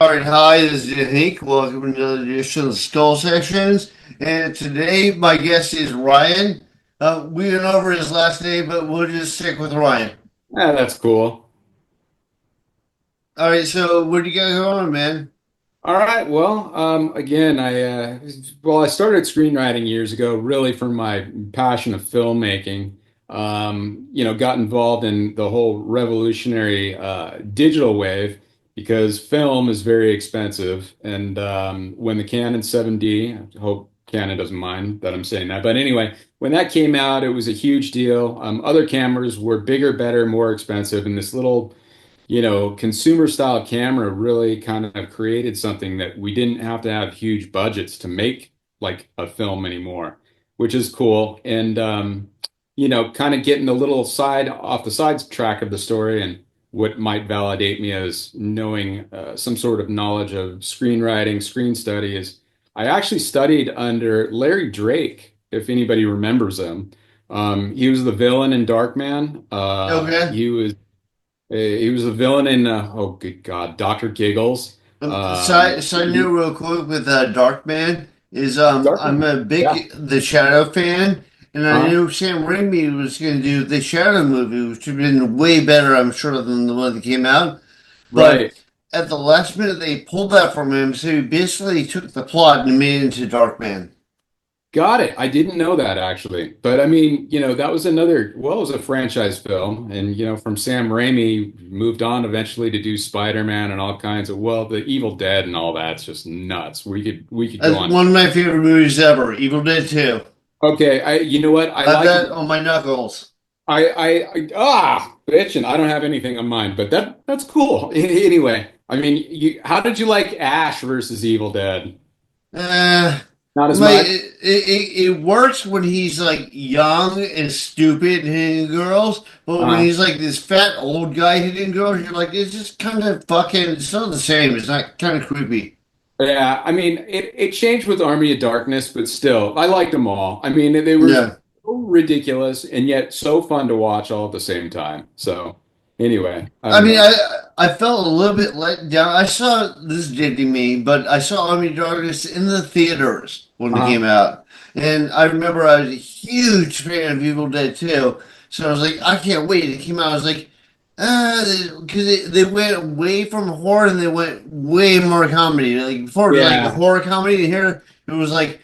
All right, hi, this is Henk. Welcome to another edition of Skull Sessions. And today, my guest is Ryan. We went over his last name, but we'll just stick with Ryan. Yeah, that's cool. All right, so what do you got going on, man? All right. Well, again, I started screenwriting years ago, really from my passion of filmmaking. Got involved in the whole revolutionary digital wave because film is very expensive. And when the Canon 7D, I hope Canon doesn't mind that I'm saying that, but anyway, when that came out, it was a huge deal. Other cameras were bigger, better, more expensive, and this little consumer style camera really kind of created something that we didn't have to have huge budgets to make like a film anymore, which is cool. And kind of getting a little side off the side track of the story and what might validate me as knowing some sort of knowledge of screenwriting, screen study is I actually studied under Larry Drake, if anybody remembers him. He was the villain in Darkman. Okay. He was a villain in oh good God, Dr. Giggles. Side note, real quick with Darkman is I'm Darkman. a Yeah. big The Shadow fan, and I Uh, knew Sam Raimi was going to do the Shadow movie, which would have been way better, I'm sure, than the one that came out. But right. at the last minute, they pulled that from him, so he basically took the plot and made it into Darkman. Got it. I didn't know that actually. But I mean, that was another, well, it was a franchise film. And, from Sam Raimi moved on eventually to do Spider-Man and all kinds of, well, the Evil Dead and all that's just nuts. We could go That's on. one of my favorite movies ever. Evil Dead 2. Okay, you know what? I I have like that on my knuckles. bitch, and I don't have anything on mine, but that's cool. Anyway, I mean, how did you like Ash versus Evil Dead? Uh, Not as my much. it works when he's like young and stupid and hitting girls, but when Uh, he's like this fat old guy hitting girls, you're like, it's just kind of fucking. It's not the same. It's not kind of creepy. yeah, I mean, it changed with Army of Darkness, but still, I liked them all. I mean, they were Yeah. so ridiculous and yet so fun to watch all at the same time. So, anyway, I I don't mean, know. I felt a little bit let down. I saw this dating me, but I saw Army of Darkness in the theaters when it Uh-huh. came out, and I remember I was a huge fan of Evil Dead 2. So I was like, I can't wait. It came out. I was like, because they went away from horror and they went way more comedy. Like before, it was like a Yeah. horror comedy, and here it was like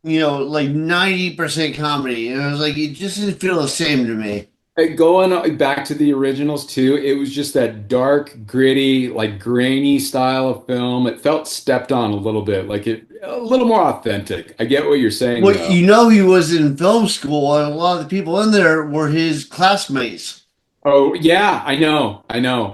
like 90% comedy, and I was like, it just didn't feel the same to me. Going back to the originals too, it was just that dark, gritty, like grainy style of film. It felt stepped on a little bit, like it a little more authentic. I get what you're saying Well, though. he was in film school, and a lot of the people in there were his classmates. Oh yeah, I know.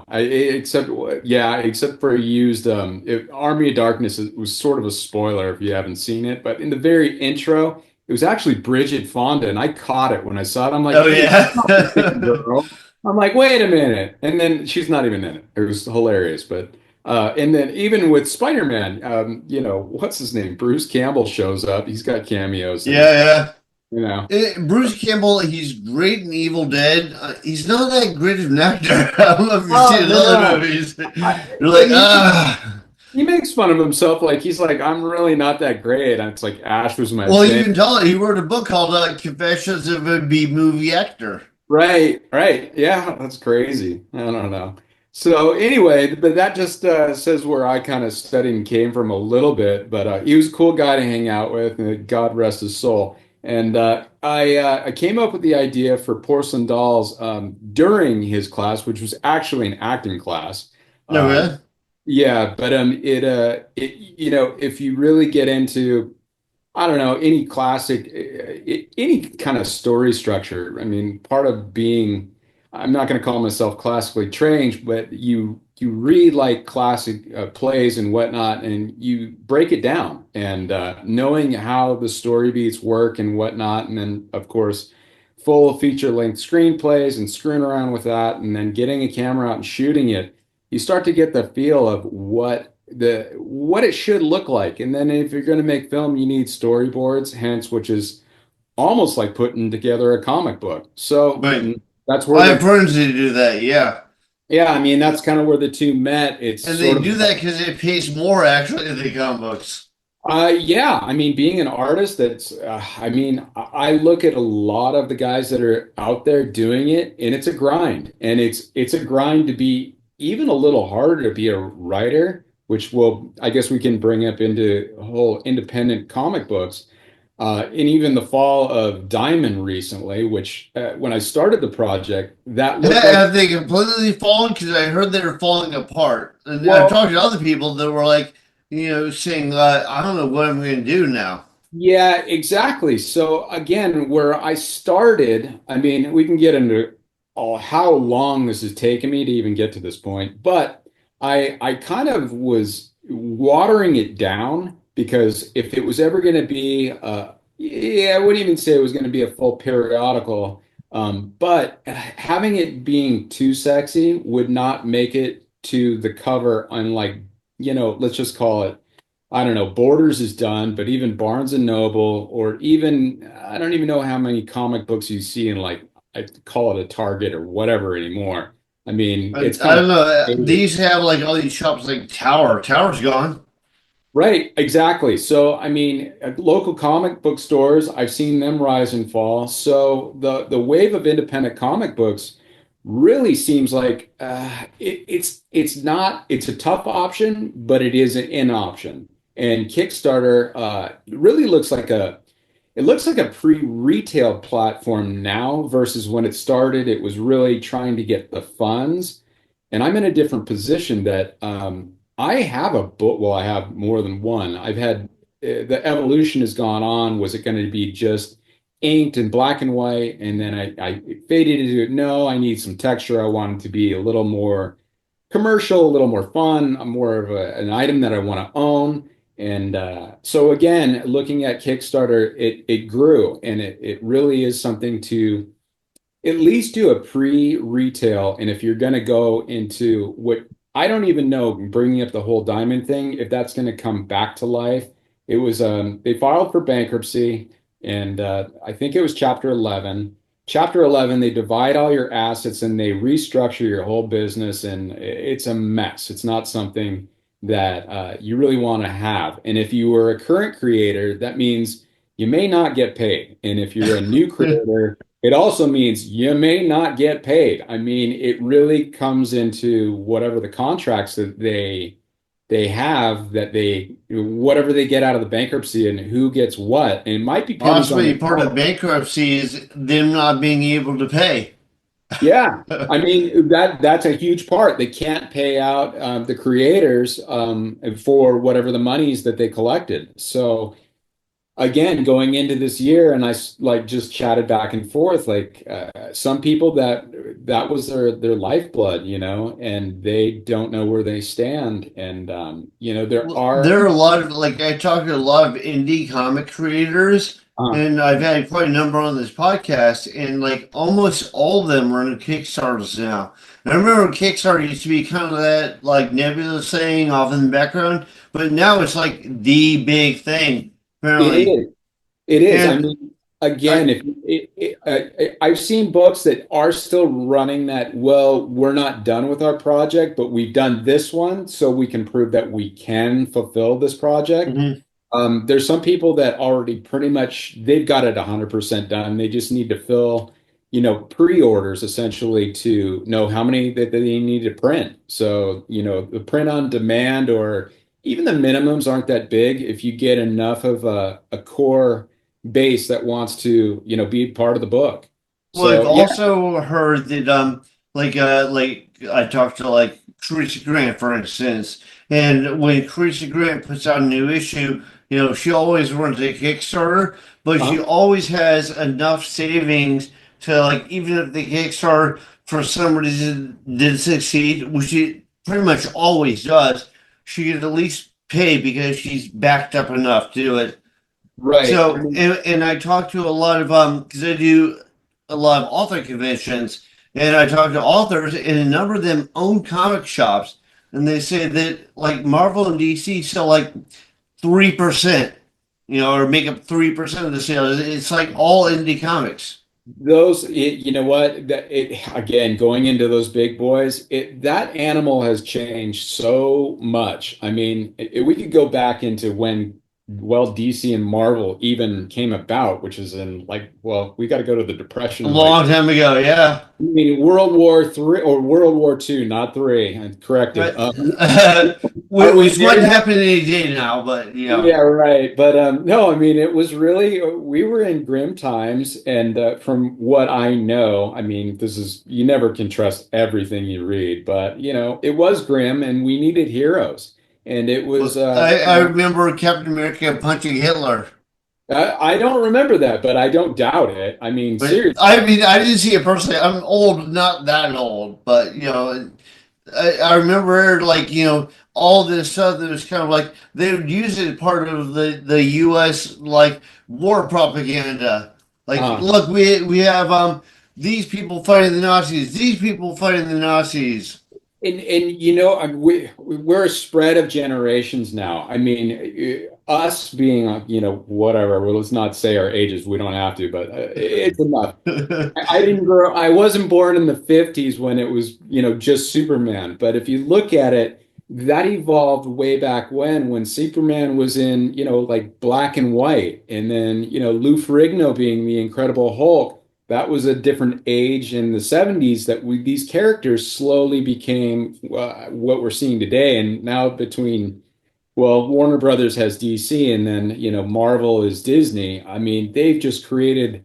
Except for he used Army of Darkness was sort of a spoiler if you haven't seen it, but in the very intro, it was actually Bridget Fonda, and I caught it when I saw it. I'm like, Oh hey, that's yeah. not the same girl. I'm like, wait a minute, and then she's not even in it. It was hilarious, but and then even with Spider-Man, what's his name? Bruce Campbell shows up. He's got cameos, and Yeah, you know. Bruce Campbell, he's great in Evil Dead. He's not that great of an actor. I don't know if you've seen Oh his no, other no. movies. I, You're like, and ah. he makes fun of himself, like he's like, I'm really not that great. And it's like Ash was my Well, you thing. can tell he wrote a book called Confessions of a B Movie Actor. Right, right. Yeah, that's crazy. I don't know. So anyway, but that just says where I kind of studied and came from a little bit. But he was a cool guy to hang out with, and God rest his soul. And I came up with the idea for Porcelain Dolls during his class, which was actually an acting class. No, Um, really? yeah, but if you really get into I don't know, any classic, any kind of story structure. I mean, part of being, I'm not going to call myself classically trained, but you read like classic plays and whatnot, and you break it down, and knowing how the story beats work and whatnot, and then of course, full feature-length screenplays and screwing around with that, and then getting a camera out and shooting it, you start to get the feel of what it should look like. And then if you're going to make film, you need storyboards, hence which is almost like putting together a comic book. So But that's where I have the friends who do that, yeah. Yeah, I mean that's kind of where the two met. It's And they sort of do that because it pays more actually than the comic books. yeah, I mean, being an artist, I mean, I look at a lot of the guys that are out there doing it, and it's a grind, and it's a grind to be even a little harder to be a writer, which I guess we can bring up into whole independent comic books, and even the fall of Diamond recently, which when I started the project, that looked like, Have they completely fallen? Because I heard they were falling apart. And I've well, talked to other people that were like, saying, I don't know what I'm going to do now. yeah, exactly. So again, where I started, I mean, we can get into how long this has taken me to even get to this point, but I kind of was watering it down because if it was ever going to be, yeah, I wouldn't even say it was going to be a full periodical, but having it being too sexy would not make it to the cover, unlike, let's just call it. I don't know, Borders is done, but even Barnes and Noble, or even I don't even know how many comic books you see in, like, I call it a Target or whatever anymore. I mean, it's I kind of don't know. They faded. used to have like all these shops like Tower. Tower's gone. Right, exactly. So, I mean, at local comic book stores, I've seen them rise and fall. So the wave of independent comic books really seems like it's not it's a tough option, but it is an option. And Kickstarter really looks like a pre-retail platform now versus when it started. It was really trying to get the funds. And I'm in a different position that I have a book. Well, I have more than one. I've had the evolution has gone on. Was it going to be just inked in black and white? And then I faded into it. No, I need some texture. I want it to be a little more commercial, a little more fun, more of an item that I want to own. And so again, looking at Kickstarter, it grew, and it really is something to at least do a pre-retail. And if you're going to go into what I don't even know, bringing up the whole diamond thing, if that's going to come back to life. It was they filed for bankruptcy, and I think it was Chapter 11. Chapter 11, they divide all your assets and they restructure your whole business, and it's a mess. It's not something that you really want to have. And if you were a current creator, that means you may not get paid. And if you're a new creator, it also means you may not get paid. I mean, it really comes into whatever the contracts that they have, that they whatever they get out of the bankruptcy and who gets what. And it might be pennies on Possibly the part of dollar. bankruptcy is them not being able to pay. Yeah, I mean that's a huge part. They can't pay out the creators for whatever the monies that they collected. So again, going into this year, and like just chatted back and forth, like some people that was their lifeblood, and they don't know where they stand. And there Well, are there are a lot of like I talked to a lot of indie comic creators, uh, and I've had quite a number on this podcast, and like almost all of them run Kickstarters now. And I remember Kickstarter used to be kind of that like nebulous thing off in the background, but now it's like the big thing it apparently. is. It is. I And mean, again, I, if I've seen books that are still running that, well, we're not done with our project, but we've done this one, so we can prove that we can fulfill this project. mhm. There's some people that already pretty much they've got it 100% done. They just need to fill, pre-orders essentially to know how many that they need to print. So, the print on demand or even the minimums aren't that big if you get enough of a core base that wants to, be part of the book. Well, I've So, yeah. also heard that like I talked to like Teresa Grant for instance, and when Teresa Grant puts out a new issue, she always runs a Kickstarter, but she Uh-huh. always has enough savings to like even if the Kickstarter for some reason did succeed, which it pretty much always does, she could at least pay because she's backed up enough to do it. Right. I So, mean, and I talk to a lot of because I do a lot of author conventions, and I talk to authors, and a number of them own comic shops, and they say that like Marvel and DC sell like 3%, or make up 3% of the sales. It's like all indie comics. You know what? Again, going into those big boys, that animal has changed so much. I mean, we could go back into when, well, DC and Marvel even came about, which is in like, well, we got to go to the A Depression and like, long time ago, yeah. I mean, World War Three or World War Two, not three. I'm corrected. Right. Are we Which might there yet? happen any day now, but Yeah, right. But no, I mean, it was really, we were in grim times. And from what I know, I mean, this is, you never can trust everything you read, but, it was grim and we needed heroes. And it was, I remember Captain America punching Hitler. I don't remember that, but I don't doubt it. I mean, But seriously. I mean, I didn't see it personally. I'm old, not that old, but I remember like all this stuff that was kind of like they would use it as part of the U.S. like war propaganda. Like, uh, look, we have these people fighting the Nazis, these people fighting the Nazis. And we're a spread of generations now. I mean, us being, whatever, well, let's not say our ages. We don't have to, but it's enough. I didn't grow, I wasn't born in the 50s when it was, just Superman. But if you look at it, that evolved way back when Superman was in, like black and white. And then, Lou Ferrigno being the Incredible Hulk, that was a different age in the 70s that these characters slowly became what we're seeing today. And now between, well, Warner Brothers has DC and then, Marvel is Disney. I mean, they've just created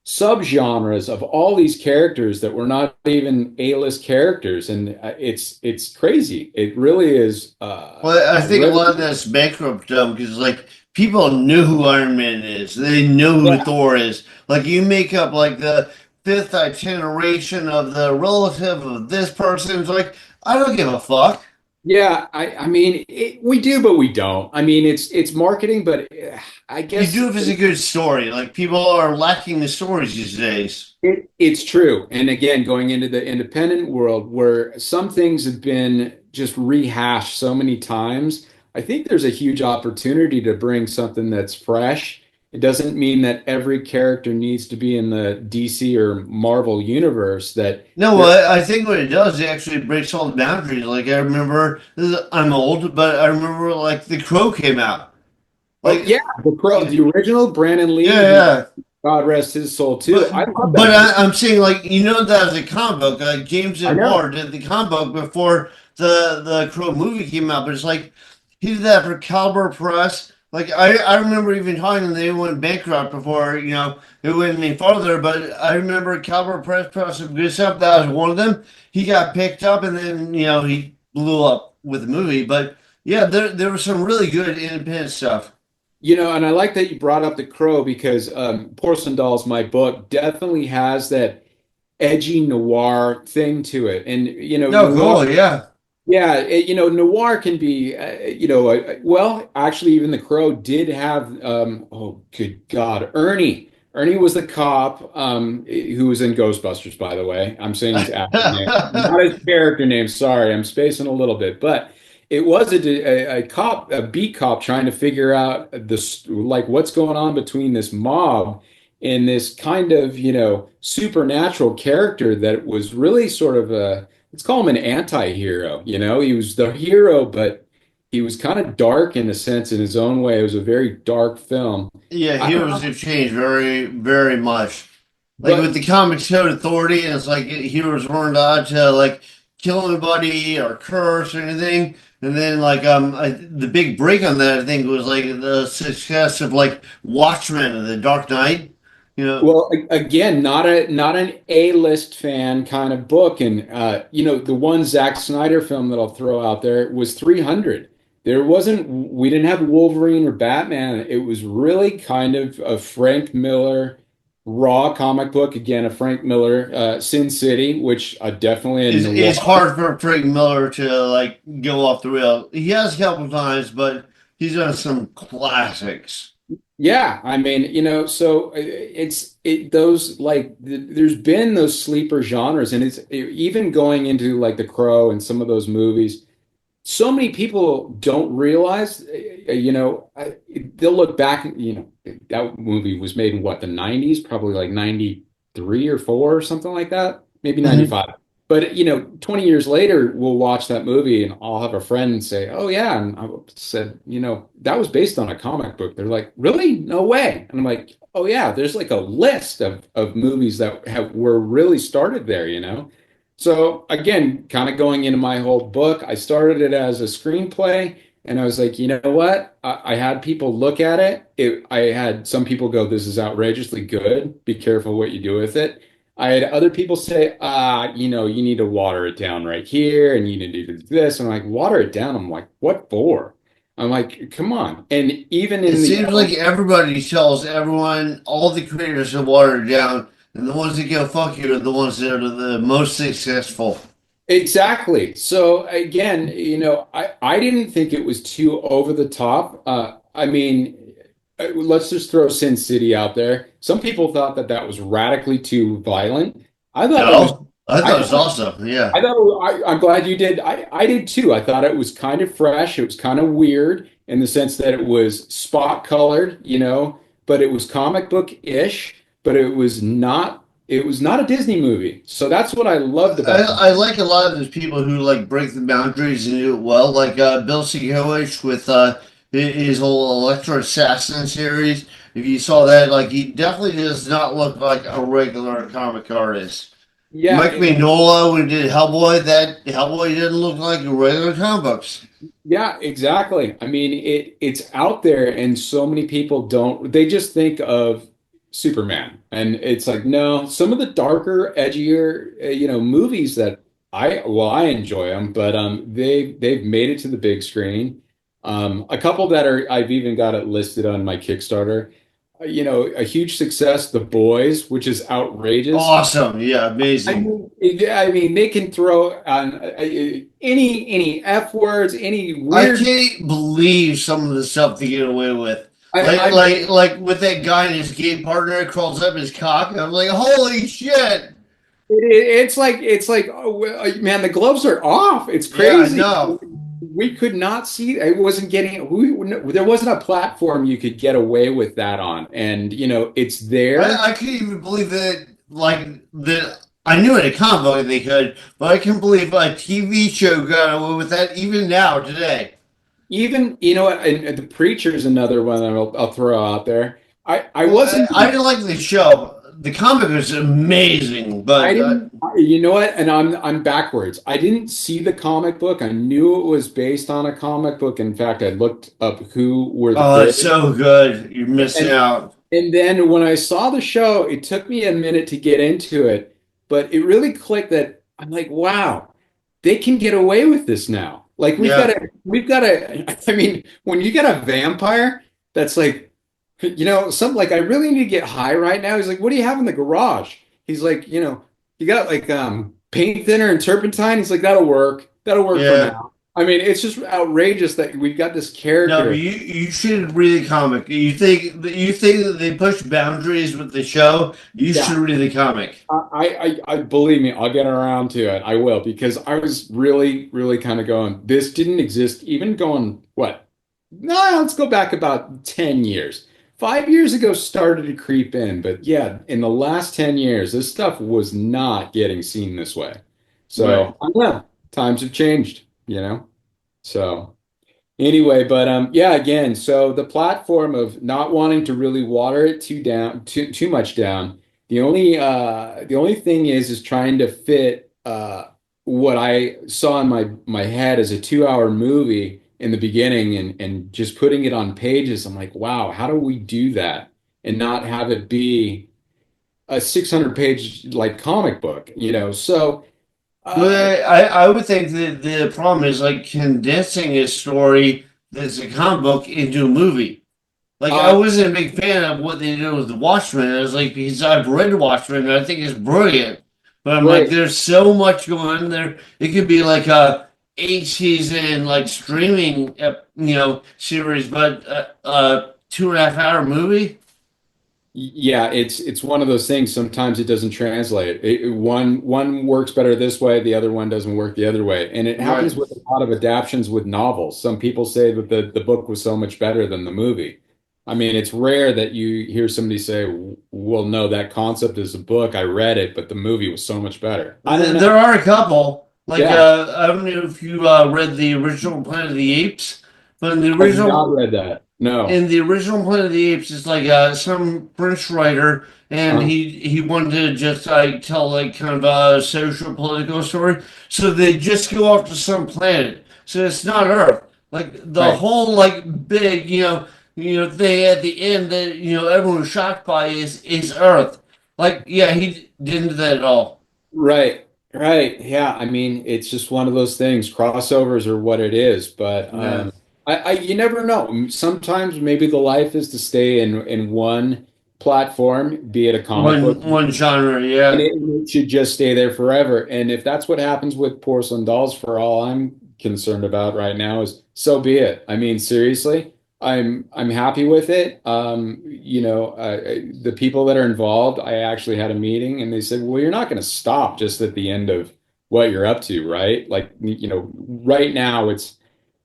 subgenres of all these characters that were not even A-list characters, and it's crazy. It really is Well, I think a lot of revolutionary. that's bankrupt because like people knew who Iron Man is, they know who Yeah, Thor is. Like you make up like the fifth iteration of the relative of this person. It's like I don't give a fuck. yeah. I mean, we do, but we don't. I mean, it's marketing, but I You guess do if it's a good story. Like people are lacking the stories these days. it's true. And again, going into the independent world where some things have been just rehashed so many times, I think there's a huge opportunity to bring something that's fresh. It doesn't mean that every character needs to be in the DC or Marvel universe, that No, there, I think what it does, it actually breaks all the boundaries. Like I remember, I'm old, but I remember like The Crow came out. oh Like, yeah, the original Brandon yeah, Lee, who yeah. God rest his soul too. But I love but that dude. I'm saying like that was a comic book. James I and know. Barr did the comic book before the Crow movie came out. But it's like he did that for Caliber Press. Like I remember even talking to them, they went bankrupt before it went any farther. But I remember Caliber Press put out some good stuff. That was one of them. He got picked up, and then he blew up with the movie. But yeah, there was some really good independent stuff. And I like that you brought up The Crow because Porcelain Dolls, my book, definitely has that edgy noir thing to it. And, No, noir, cool, yeah. yeah, noir can be, well, actually, even The Crow did have, oh, good God, Ernie. Ernie was the cop who was in Ghostbusters, by the way. I'm saying his actor name, not his character name. Sorry, I'm spacing a little bit, but it was a cop, a beat cop, trying to figure out this, like, what's going on between this mob and this kind of, supernatural character that was really sort of a, let's call him an anti-hero. He was the hero, but he was kind of dark in a sense in his own way. It was a very dark film. Yeah, I don't heroes know, have changed very, very much. Like with but the comics code authority, and it's like heroes weren't allowed to like kill anybody or curse or anything. And then like the big break on that I think was like the success of like Watchmen and the Dark Knight. You know, well, again, not an A-list fan kind of book. And the one Zack Snyder film that I'll throw out there was 300. We didn't have Wolverine or Batman. It was really kind of a Frank Miller raw comic book. Again, a Frank Miller Sin City, which definitely a it's noir. hard for Frank Miller to like go off the rail. He has a couple times, but he's done some classics. Yeah, I mean, so those like there's been those sleeper genres, and it's even going into like The Crow and some of those movies. So many people don't realize, they'll look back, that movie was made in what, the 90s, probably like 90. 93 or 4 or something like that, maybe Hmm. 95. But 20 years later, we'll watch that movie and I'll have a friend say, "Oh yeah," and I said, that was based on a comic book. They're like, "Really? No way!" And I'm like, "Oh yeah, there's like a list of movies that were really started there." So again, kind of going into my whole book, I started it as a screenplay. And I was like, you know what? I had people look at it. I had some people go, "This is outrageously good. Be careful what you do with it." I had other people say, you need to water it down right here, and you need to do this. And I'm like, water it down. I'm like, what for? I'm like, come on. And even It in the seems like everybody tells everyone, all the creators have watered down, and the ones that go fuck you are the ones that are the most successful. Exactly. So again, I didn't think it was too over the top. I mean, let's just throw Sin City out there. Some people thought that that was radically too violent. I thought it was. No, I I thought it was thought. awesome. Yeah. I thought. I'm glad you did. I did too. I thought it was kind of fresh. It was kind of weird in the sense that it was spot colored, but it was comic book-ish. But it was not. It was not a Disney movie. So that's what I loved about the. I like a lot of those people who like break the boundaries and do it well, like Bill Sienkiewicz with his whole Electro Assassin series. If you saw that, like he definitely does not look like a regular comic artist. Yeah, Mike Mignola, when he did Hellboy, that Hellboy didn't look like a regular comic books. yeah, exactly. I mean, it's out there and so many people don't they just think of Superman. And it's like, no, some of the darker, edgier, movies that I enjoy them, but they've made it to the big screen. A couple that I've even got it listed on my Kickstarter. A huge success, The Boys, which is outrageous. Awesome, yeah, amazing. I mean, they can throw on any F words, any I weird. can't believe some of the stuff they get away with. Like, I like, like with that guy and his gay partner crawls up his cock. I'm like, holy shit! it's like oh, man, the gloves are off. It's Yeah, I crazy. know. We could not see. It wasn't getting. There wasn't a platform you could get away with that on, and it's there. I couldn't even believe that. Like that, I knew in a comic book they could, but I can't believe a TV show got away with that even now today. Even what, and the preacher is another one that I'll throw out there. I Well, wasn't. I didn't like the show. The comic was amazing, I but didn't, you know what? And I'm backwards. I didn't see the comic book. I knew it was based on a comic book. In fact, I looked up who were the oh, it's creators. so good. You're missing And out. and then when I saw the show, it took me a minute to get into it, but it really clicked that I'm like, wow, they can get away with this now. Like Yeah. we've got a, I mean, when you get a vampire that's like, some like I really need to get high right now. He's like, what do you have in the garage? He's like, you got like paint thinner and turpentine. He's like, that'll work. That'll work for Yeah. now. I mean, it's just outrageous that we've got this No, but character. you should read the comic. You think that they push boundaries with the show? You Yeah. should read the comic. I believe me, I'll get around to it. I will because I was really, really kind of going, this didn't exist, even going, what? No, let's go back about 10 years. 5 years ago started to creep in, but yeah, in the last 10 years, this stuff was not getting seen this way. Right. So I don't know. Times have changed. So. Anyway, but yeah, again, so the platform of not wanting to really water it too much down. The only thing is trying to fit what I saw in my head as a 2 hour movie in the beginning and just putting it on pages. I'm like, wow, how do we do that and not have it be a 600 page like comic book? So uh, But I would think that the problem is like condensing a story that's a comic book into a movie. Like I uh, wasn't a big fan of what they did with the Watchmen. I was like, because I've read Watchmen and I think it's brilliant. But I'm like, right. there's so much going on there. It could be like a 8 season like streaming series, but a 2.5 hour movie. Yeah, it's one of those things. Sometimes it doesn't translate. One works better this way, the other one doesn't work the other way, and it happens Right. with a lot of adaptions with novels. Some people say that the book was so much better than the movie. I mean, it's rare that you hear somebody say, "Well, no, that concept is a book. I read it, but the movie was so much better." I don't There know. are a couple. Like Yeah, I don't know if you read the original Planet of the Apes, but I've not read that. No. in the original Planet of the Apes, it's like some French writer, and Uh, he wanted to just like tell like kind of a social political story. So they just go off to some planet. So it's not Earth. Like the right. whole like big thing at the end that everyone was shocked by is Earth. Like yeah, he didn't do that at all. Right. Right. Yeah. I mean, it's just one of those things. Crossovers are what it is, but Yeah. you never know. Sometimes maybe the life is to stay in one platform, be it a comic book, One genre, and yeah. it should just stay there forever. And if that's what happens with porcelain dolls, for all I'm concerned about right now, is so be it. I mean, seriously, I'm happy with it. The people that are involved, I actually had a meeting, and they said, "Well, you're not going to stop just at the end of what you're up to, right? Like, right now it's."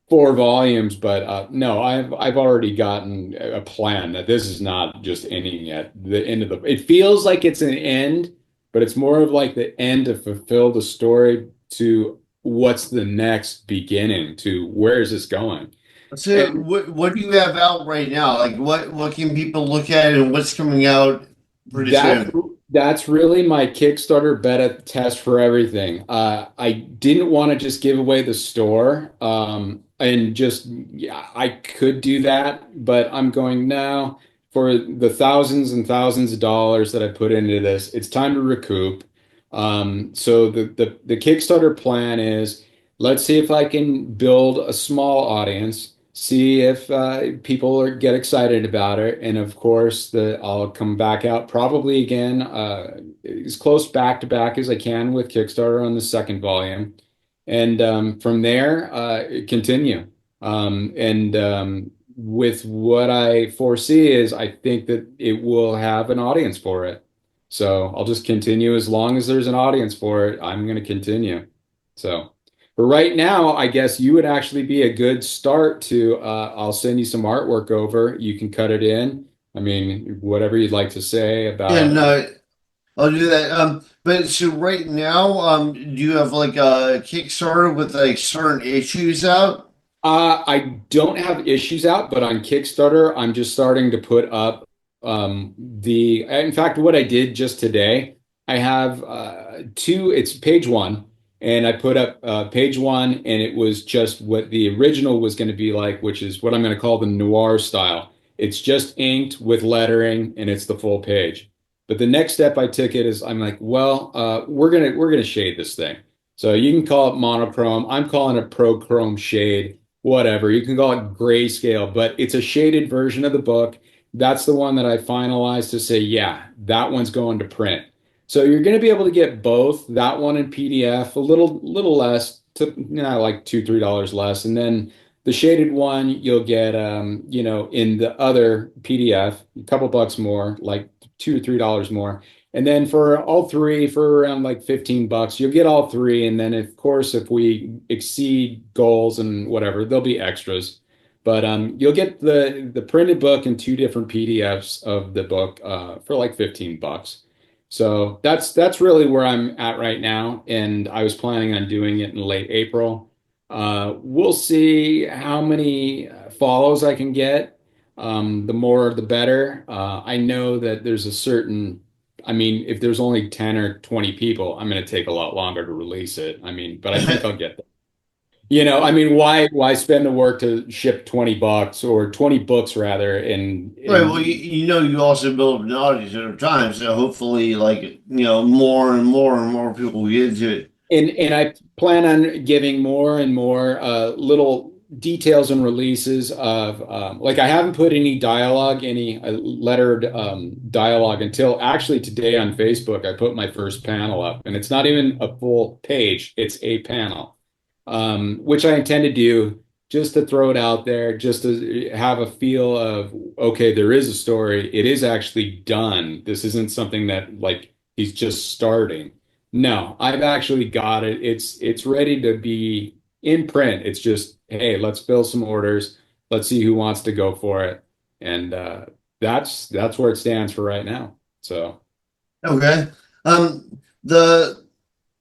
4 volumes, but no, I've already gotten a plan that this is not just ending yet. The end of the it feels like it's an end, but it's more of like the end to fulfill the story to what's the next beginning to where is this going? So And what do you have out right now? Like what can people look at and what's coming out pretty That's soon? that's really my Kickstarter beta test for everything. I didn't want to just give away the store, and just yeah, I could do that, but I'm going now for the thousands and thousands of dollars that I put into this. It's time to recoup. So the Kickstarter plan is let's see if I can build a small audience. See if people get excited about it, and of course, I'll come back out probably again as close back to back as I can with Kickstarter on the second volume, and from there continue. And with what I foresee is, I think that it will have an audience for it. So I'll just continue as long as there's an audience for it. I'm going to continue. So. But right now, I guess you would actually be a good start to, I'll send you some artwork over. You can cut it in. I mean, whatever you'd like to say Yeah, about. no, I'll do that. But so right now, do you have like a Kickstarter with like certain issues out? I don't have issues out, but on Kickstarter, I'm just starting to put up in fact, what I did just today, I have it's page one, and I put up page one, and it was just what the original was going to be like, which is what I'm going to call the noir style. It's just inked with lettering, and it's the full page. But the next step I took it is I'm like, well, we're gonna shade this thing. So you can call it monochrome. I'm calling it prochrome shade whatever. You can call it grayscale, but it's a shaded version of the book. That's the one that I finalized to say, yeah, that one's going to print. So you're going to be able to get both that one in PDF, a little less, like $2, $3 less, and then the shaded one you'll get, in the other PDF, a couple bucks more, like $2 or $3 more. And then for all three, for around like 15 bucks, you'll get all three. And then, of course, if we exceed goals and whatever, there'll be extras. But you'll get the printed book and two different PDFs of the book for like 15 bucks. So that's really where I'm at right now. And I was planning on doing it in late April. We'll see how many follows I can get. The more, the better. I know that there's a certain I mean, if there's only 10 or 20 people, I'm going to take a lot longer to release it. I mean, but I think I'll get there. I mean, why spend the work to ship 20 bucks or 20 books rather Right. Well, and you also build an audience over time, so hopefully, like more and more and more people will get into it. and I plan on giving more and more little details and releases of like I haven't put any dialogue, any lettered dialogue until actually today on Facebook. I put my first panel up, and it's not even a full page; it's a panel, which I intend to do just to throw it out there, just to have a feel of okay, there is a story. It is actually done. This isn't something that like he's just starting. No, I've actually got it. It's ready to be in print. It's just, hey, let's fill some orders. Let's see who wants to go for it. and that's where it stands for right now. So. Okay. The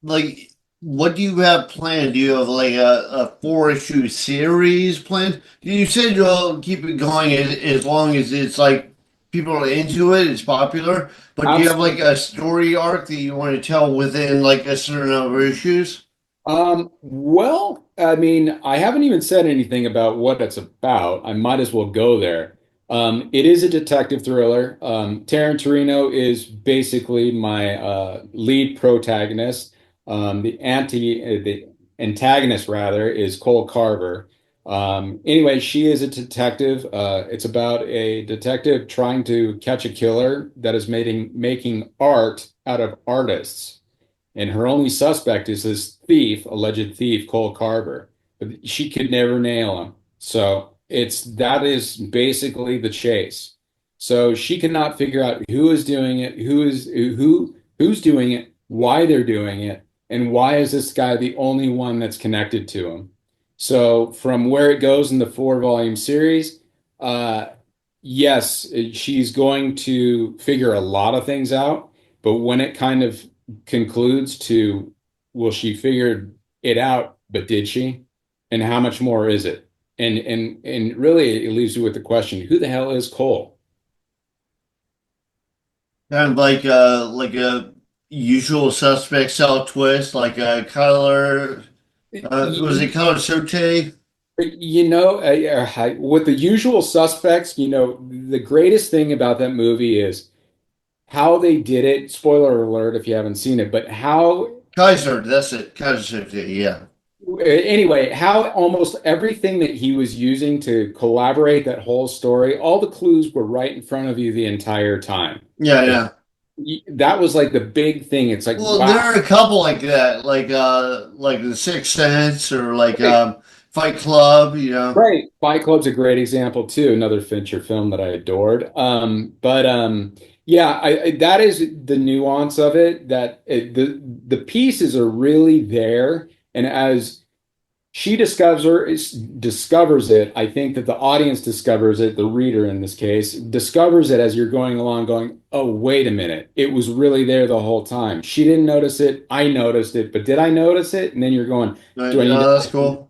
like, what do you have planned? Do you have like a four issue series planned? You said you'll keep it going as long as it's like people are into it, it's popular. But do you have like Absolutely. a story arc that you want to tell within like a certain number of issues? Well, I mean, I haven't even said anything about what it's about. I might as well go there. It is a detective thriller. Tarantino is basically my lead protagonist. The antagonist rather is Cole Carver. Anyway, she is a detective. It's about a detective trying to catch a killer that is making art out of artists. And her only suspect is this thief, alleged thief, Cole Carver. But she could never nail him. So that is basically the chase. So she cannot figure out who is doing it, who's doing it, why they're doing it, and why is this guy the only one that's connected to him. So from where it goes in the four-volume series, uh, yes, she's going to figure a lot of things out, but when it kind of concludes to, well, she figured it out, but did she? And how much more is it? And really, it leaves you with the question, who the hell is Cole? Kind of like a usual suspect style twist, like a color. Was it color Sote? With the usual suspects, the greatest thing about that movie is how they did it. Spoiler alert if you haven't seen it, but how Kaiser, that's it. Kaiser Sote, yeah. anyway, how almost everything that he was using to collaborate that whole story, all the clues were right in front of you the entire time. Yeah, If yeah. that was like the big thing. It's like, Well, there wow. are a couple like that, like the Sixth Sense or like Right, Fight Club, you know. right. Fight Club's a great example too, another Fincher film that I adored. But yeah, that is the nuance of it, that the pieces are really there. And as she discovers it. I think that the audience discovers it, the reader in this case, discovers it as you're going along, going, oh, wait a minute. It was really there the whole time. She didn't notice it. I noticed it, but did I notice it? And then you're going, Right. do I need Oh, that's to? cool.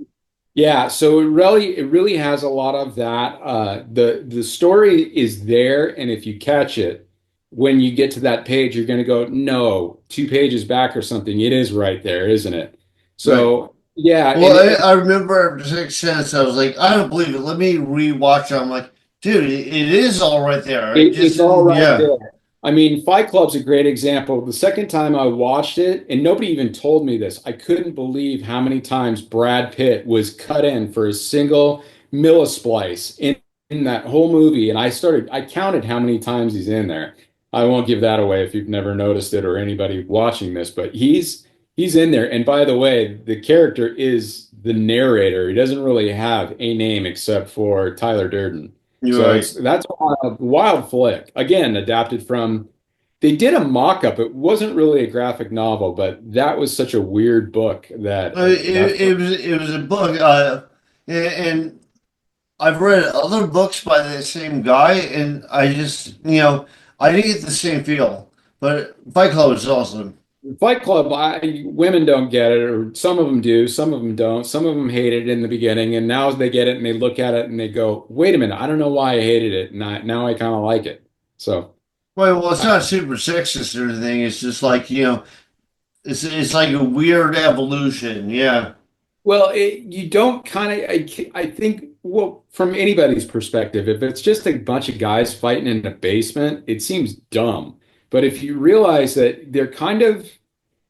Yeah, so it really has a lot of that. The story is there, and if you catch it, when you get to that page, you're going to go, no, two pages back or something. It is right there, isn't it? Right. So yeah, Well, I remember after Sixth Sense, I was like, I don't believe it. Let me rewatch it. I'm like, dude, it is all right there. It just It's all didn't, right yeah. there. I mean, Fight Club's a great example. The second time I watched it, and nobody even told me this, I couldn't believe how many times Brad Pitt was cut in for a single millisplice in that whole movie. And I counted how many times he's in there. I won't give that away if you've never noticed it or anybody watching this, but he's in there. And by the way, the character is the narrator. He doesn't really have a name except for Tyler Durden. You're So right. that's a wild flick. Again, adapted from, they did a mock-up. It wasn't really a graphic novel, but that was such a weird book that that's what. It was a book, and I've read other books by the same guy, and I just, I didn't get the same feel. But Fight Club is awesome. Fight Club, women don't get it, or some of them do, some of them don't. Some of them hate it in the beginning, and now they get it and they look at it and they go, "Wait a minute, I don't know why I hated it, and now I kind of like it." So. Well, it's not super sexist or anything. It's just like, it's like a weird evolution. Yeah. Well, you don't kind of, I think, well, from anybody's perspective, if it's just a bunch of guys fighting in a basement, it seems dumb. But if you realize that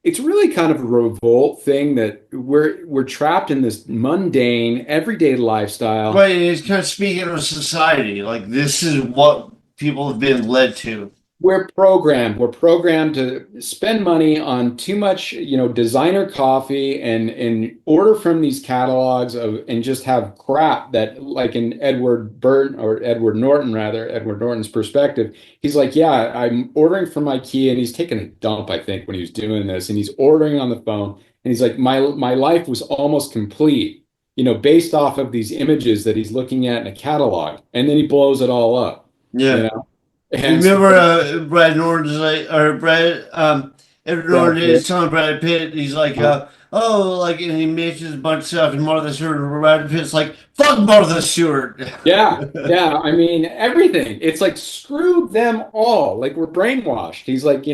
it's really kind of a revolt thing that we're trapped in this mundane, everyday lifestyle. Right. And it's kind of speaking of society. Like, this is what people have been led to. We're programmed to spend money on too much, designer coffee and order from these catalogs and just have crap that, like, in Edward Norton rather, Edward Norton's perspective, he's like, yeah, I'm ordering from IKEA, and he's taking a dump, I think, when he was doing this, and he's ordering on the phone, and he's like, my life was almost complete based off of these images that he's looking at in a catalog, and then he blows it all up, you Yeah. know. You And so, remember Brad Norton's like, or Brad, Edward Brad Norton is Pitt. telling Brad Pitt, he's like, oh, like, and he mentions a bunch of stuff, and Martha Stewart, and Brad Pitt's like, fuck Martha Stewart. Yeah, yeah. I mean, everything. It's like screw them all. Like we're brainwashed. He's like,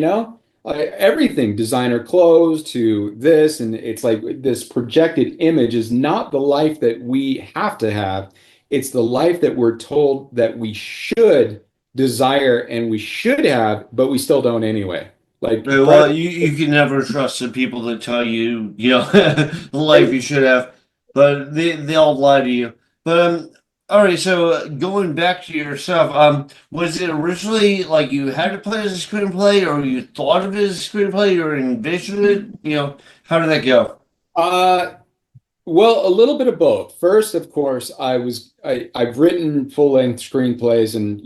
everything, designer clothes to this, and it's like this projected image is not the life that we have to have. It's the life that we're told that we should desire and we should have, but we still don't anyway. Like Brett, Well, you can never trust the people that tell you, the life you should have, but they all lie to you. But all right. So going back to yourself, was it originally like you had to play as a screenplay, or you thought of it as a screenplay, or envisioned it? How did that go? uh, Well, a little bit of both. First, of course, I've written full-length screenplays and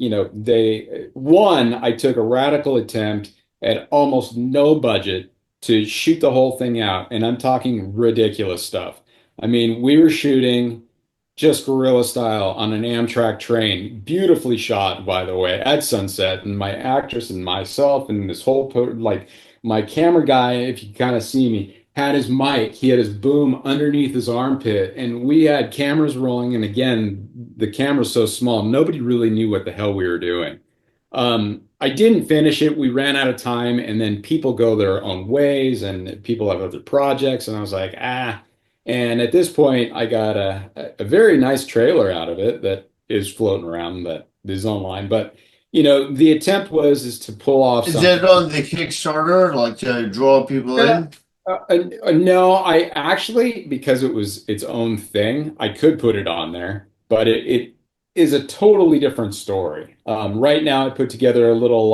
I took a radical attempt at almost no budget to shoot the whole thing out, and I'm talking ridiculous stuff. I mean, we were shooting just guerrilla style on an Amtrak train, beautifully shot, by the way, at sunset, and my actress and myself and this whole like my camera guy, if you kind of see me, had his mic, he had his boom underneath his armpit, and we had cameras rolling. And again, the camera's so small, nobody really knew what the hell we were doing. I didn't finish it. We ran out of time, and then people go their own ways, and people have other projects. And I was like, ah. And at this point, I got a very nice trailer out of it that is floating around that is online. But the attempt is to pull off Is something. that on the Kickstarter, like to draw people in? No, I actually, because it was its own thing, I could put it on there, but it is a totally different story. Right now, I put together a little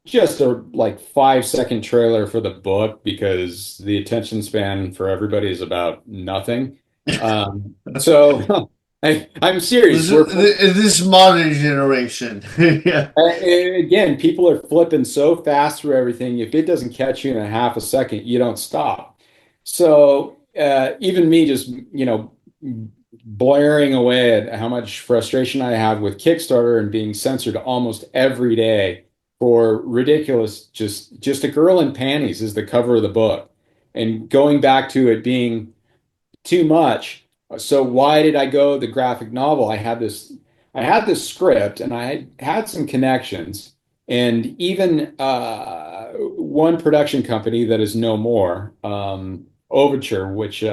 just a 5-second trailer for the book because the attention span for everybody is about nothing. So I'm serious. This modern generation. Yeah. Again, people are flipping so fast through everything. If it doesn't catch you in a half a second, you don't stop. So even me just, blaring away at how much frustration I have with Kickstarter and being censored almost every day for ridiculous, just a girl in panties is the cover of the book. And going back to it being too much. So why did I go the graphic novel? I had this script and I had some connections, and even one production company that is no more, Overture, which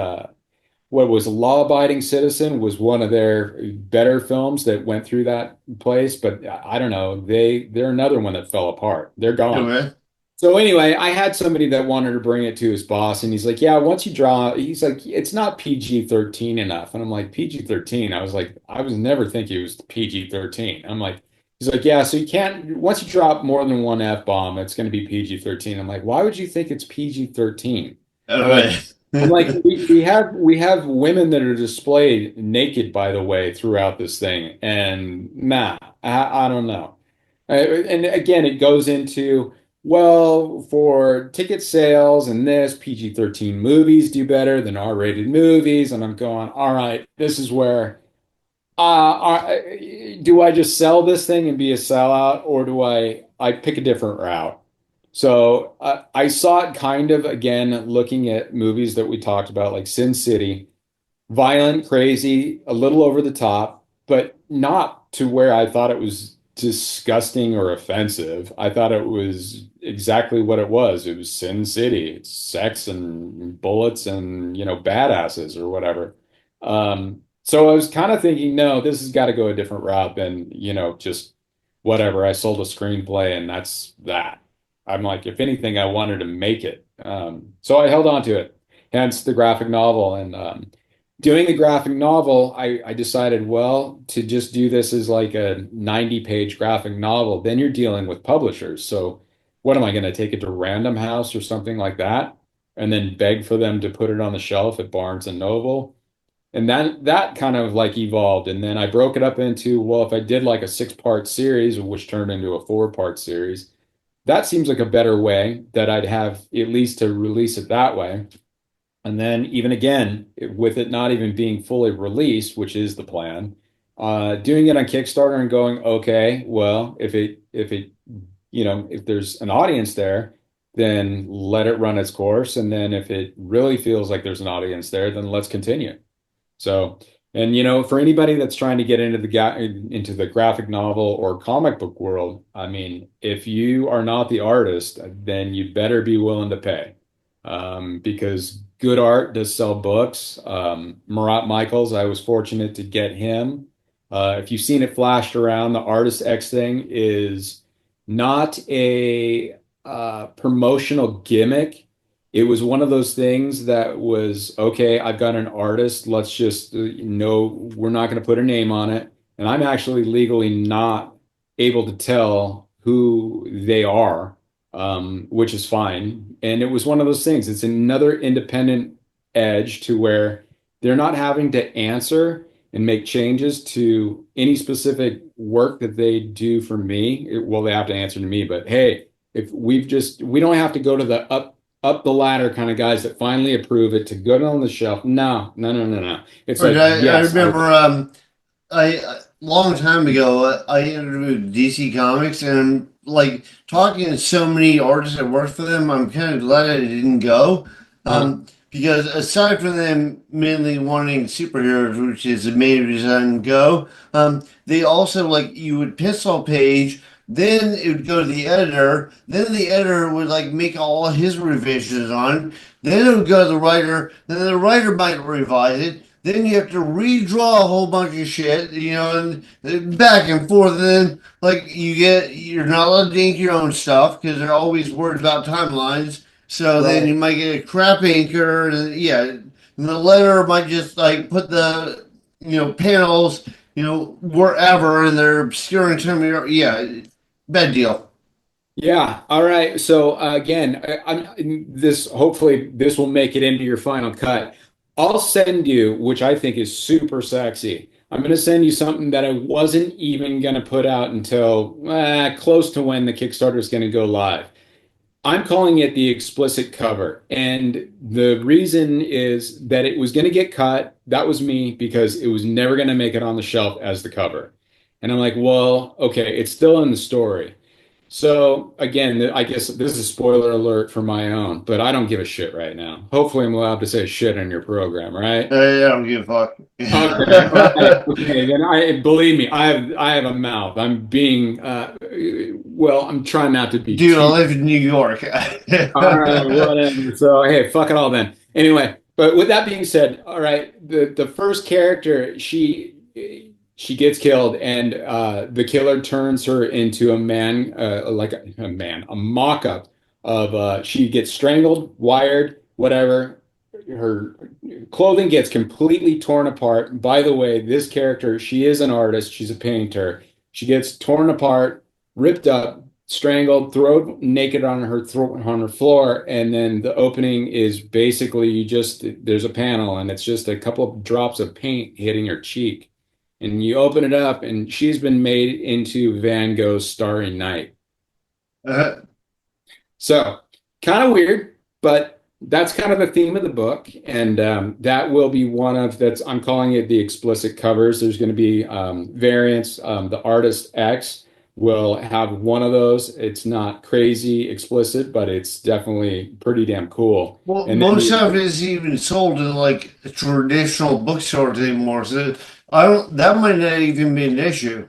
what was Law Abiding Citizen was one of their better films that went through that place, but I don't know, they're another one that fell apart. They're gone. Okay. So anyway, I had somebody that wanted to bring it to his boss, and he's like, "Yeah, once you draw," he's like, "It's not PG-13 enough." And I'm like, "PG-13?" I was like, I was never thinking it was PG-13. I'm like, he's like, "Yeah, so you can't once you drop more than one F-bomb, it's going to be PG-13." I'm like, "Why would you think it's PG-13?" All I'm like, right. I'm like, we have women that are displayed naked, by the way, throughout this thing, and nah, I don't know. And again, it goes into, well, for ticket sales and this, PG-13 movies do better than R-rated movies. And I'm going, all right, this is where do I just sell this thing and be a sellout, or do I pick a different route? So I saw it kind of again looking at movies that we talked about, like Sin City, violent, crazy, a little over the top, but not to where I thought it was disgusting or offensive. I thought it was exactly what it was. It was Sin City. It's sex and bullets and, badasses or whatever. So I was kind of thinking, no, this has got to go a different route than, just whatever. I sold a screenplay and that's that. I'm like, if anything, I wanted to make it. So I held on to it, hence the graphic novel. And doing the graphic novel, I decided, well, to just do this as like a 90-page graphic novel, then you're dealing with publishers. So what am I going to take it to Random House or something like that, and then beg for them to put it on the shelf at Barnes and Noble? And that kind of like evolved. And then I broke it up into, well, if I did like a 6-part series, which turned into a 4-part series, that seems like a better way that I'd have at least to release it that way. And then even again, with it not even being fully released, which is the plan, doing it on Kickstarter and going, okay, well, if there's an audience there, then let it run its course. And then if it really feels like there's an audience there, then let's continue. So, and for anybody that's trying to get into the graphic novel or comic book world, I mean, if you are not the artist, then you better be willing to pay, because good art does sell books. Murat Michaels, I was fortunate to get him. If you've seen it flashed around, the Artist X thing is not a promotional gimmick. It was one of those things that was, okay, I've got an artist. Let's just, no, we're not going to put a name on it. And I'm actually legally not able to tell who they are, which is fine. And it was one of those things. It's another independent edge to where they're not having to answer and make changes to any specific work that they do for me. Well, they have to answer to me, but hey, if we don't have to go to the up the ladder kind of guys that finally approve it to go on the shelf. No, no, no, no, no. It's Right, like, I yes, I remember I long time ago I interviewed DC Comics and like talking to so many artists that worked for them. I'm kind of glad I didn't go, because aside from them mainly wanting superheroes, which is a main reason I didn't go, they also like you would pencil a page. Then it would go to the editor. Then the editor would like make all his revisions on it. Then it would go to the writer. Then the writer might revise it. Then you have to redraw a whole bunch of shit, and back and forth. And then, like, you're not allowed to ink your own stuff because they're always worried about timelines. So then you right. might get a crap inker, and yeah, and the letter might just like put the, panels, wherever, and they're obscuring some of your, yeah, bad deal. Yeah. All right. So again, this hopefully this will make it into your final cut. I'll send you, which I think is super sexy. I'm going to send you something that I wasn't even going to put out until close to when the Kickstarter is going to go live. I'm calling it the explicit cover. And the reason is that it was going to get cut. That was me because it was never going to make it on the shelf as the cover. And I'm like, well, okay, it's still in the story. So again, I guess this is a spoiler alert for my own, but I don't give a shit right now. Hopefully, I'm allowed to say shit in your program, right? I don't give a Okay, all right, fuck. okay. Then I believe me, I have a mouth. I'm being well, I'm trying not to be Dude, I too. live in New York. All right, whatever. So hey, fuck it all then. Anyway, but with that being said, all right, the first character, she gets killed, and the killer turns her into a man, like a man, a mock-up of she gets strangled, wired, whatever. Her clothing gets completely torn apart. By the way, this character, she is an artist, she's a painter. She gets torn apart, ripped up, strangled, thrown naked on her floor, and then the opening is basically there's a panel and it's just a couple of drops of paint hitting her cheek. And you open it up and she's been made into Van Gogh's Starry Night. Uh, So kind of weird, but that's kind of the theme of the book, and that will be one of that's. I'm calling it the explicit covers. There's going to be variants. The Artist X will have one of those. It's not crazy explicit, but it's definitely pretty damn cool. well, And then most of the it is even sold in like traditional bookstores anymore. So I don't. That might not even be an issue.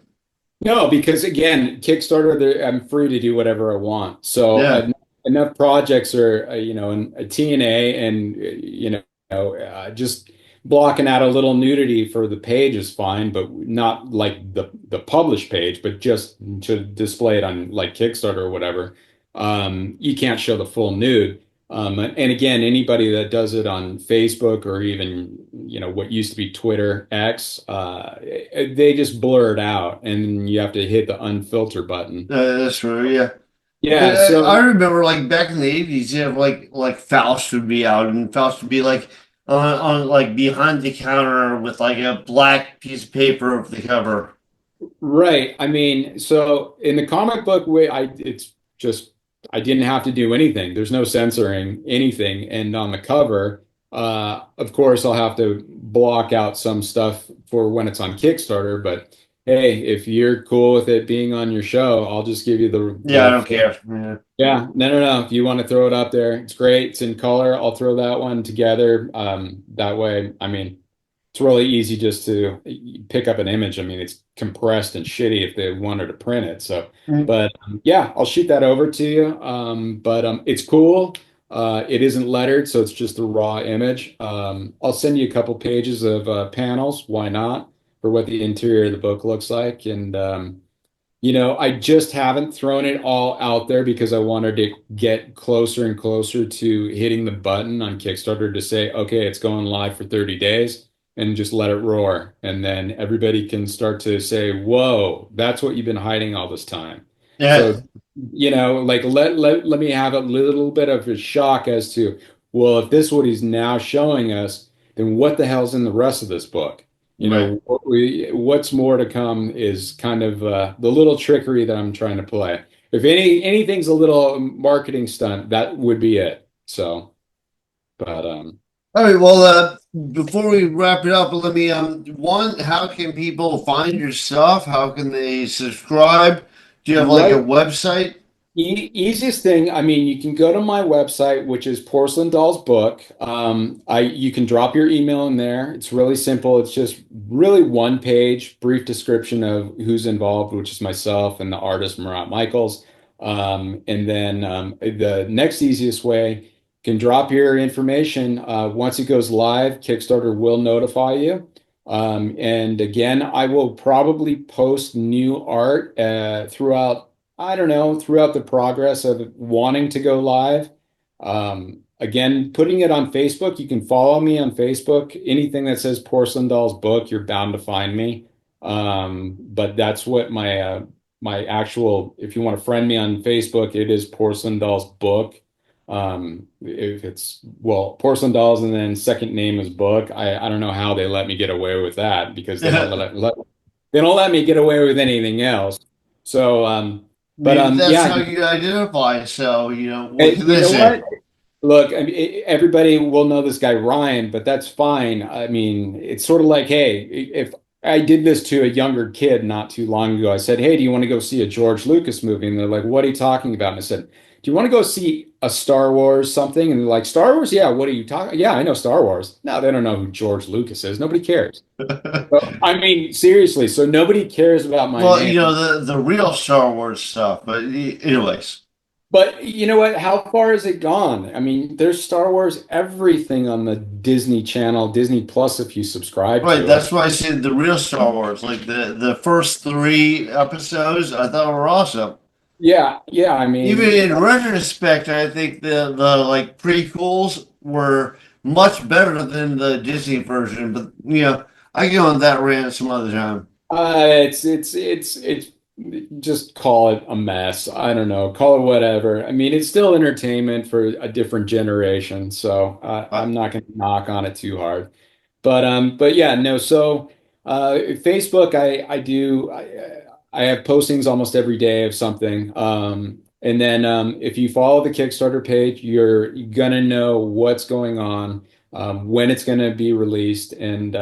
No, because again, Kickstarter, I'm free to do whatever I want. So Yeah. enough projects are, a TNA and, just blocking out a little nudity for the page is fine, but not like the published page, but just to display it on like Kickstarter or whatever. You can't show the full nude. And again, anybody that does it on Facebook or even, what used to be Twitter, X, they just blur it out and you have to hit the unfilter button. That's true. Yeah. Yeah, But I so remember like back in the 80s, you have like Faust would be out, and Faust would be like on like behind the counter with like a black piece of paper over the cover. right. I mean, so in the comic book way, it's just I didn't have to do anything. There's no censoring anything. And on the cover, Of course, I'll have to block out some stuff for when it's on Kickstarter, but hey, if you're cool with it being on your show, I'll just give you Yeah, I the don't full. care. Yeah. Yeah, no. If you want to throw it up there, it's great. It's in color. I'll throw that one together. That way, I mean, it's really easy just to pick up an image. I mean, it's compressed and shitty if they wanted to print it. So, Mm. but yeah, I'll shoot that over to you. But it's cool. It isn't lettered, so it's just a raw image. I'll send you a couple pages of panels. Why not? For what the interior of the book looks like, and I just haven't thrown it all out there because I wanted to get closer and closer to hitting the button on Kickstarter to say, okay, it's going live for 30 days and just let it roar. And then everybody can start to say, whoa, that's what you've been hiding all this time. Yeah. So, like let me have a little bit of a shock as to, well, if this is what he's now showing us, then what the hell's in the rest of this book? Right. What's more to come is kind of the little trickery that I'm trying to play. If anything's a little marketing stunt, that would be it. So, but All right. Well, before we wrap it up, let me one. How can people find your stuff? How can they subscribe? Do you have like a right website? Easiest thing, I mean, you can go to my website, which is Porcelain Doll's Book. You can drop your email in there. It's really simple. It's just really one page, brief description of who's involved, which is myself and the artist Murat Michaels. And then the next easiest way, can drop your information. Once it goes live, Kickstarter will notify you. And again, I will probably post new art throughout. I don't know, throughout the progress of wanting to go live. Again, putting it on Facebook, you can follow me on Facebook. Anything that says Porcelain Dolls Book, you're bound to find me. But that's what my actual, if you want to friend me on Facebook, it is Porcelain Dolls Book. If it's, well, Porcelain Dolls and then second name is Book. I don't know how they let me get away with that because they don't let me get away with anything else. So, but Maybe that's yeah, how you identify. So, what hey, can you they know say? what? Look, I mean, everybody will know this guy Ryan, but that's fine. I mean, it's sort of like, hey, if I did this to a younger kid not too long ago, I said, hey, do you want to go see a George Lucas movie? And they're like, what are you talking about? And I said, do you want to go see a Star Wars something? And they're like, Star Wars? Yeah, what are you talking? Yeah, I know Star Wars. No, they don't know who George Lucas is. Nobody cares. So, I mean, seriously, so nobody cares about my Well, name. the real Star Wars stuff. But anyways, But you know what? How far has it gone? I mean, there's Star Wars everything on the Disney Channel, Disney Plus, if you subscribe right. to it. That's why I said the real Star Wars. Like the first three episodes, I thought were awesome. Yeah. I Even mean, in retrospect, I think the like prequels were much better than the Disney version. But I can go on that rant some other time. it's just call it a mess. I don't know, call it whatever. I mean, it's still entertainment for a different generation, so I'm not going to knock on it too hard. But yeah, no. So Facebook, I have postings almost every day of something. And then if you follow the Kickstarter page, you're gonna know what's going on, when it's gonna be released, and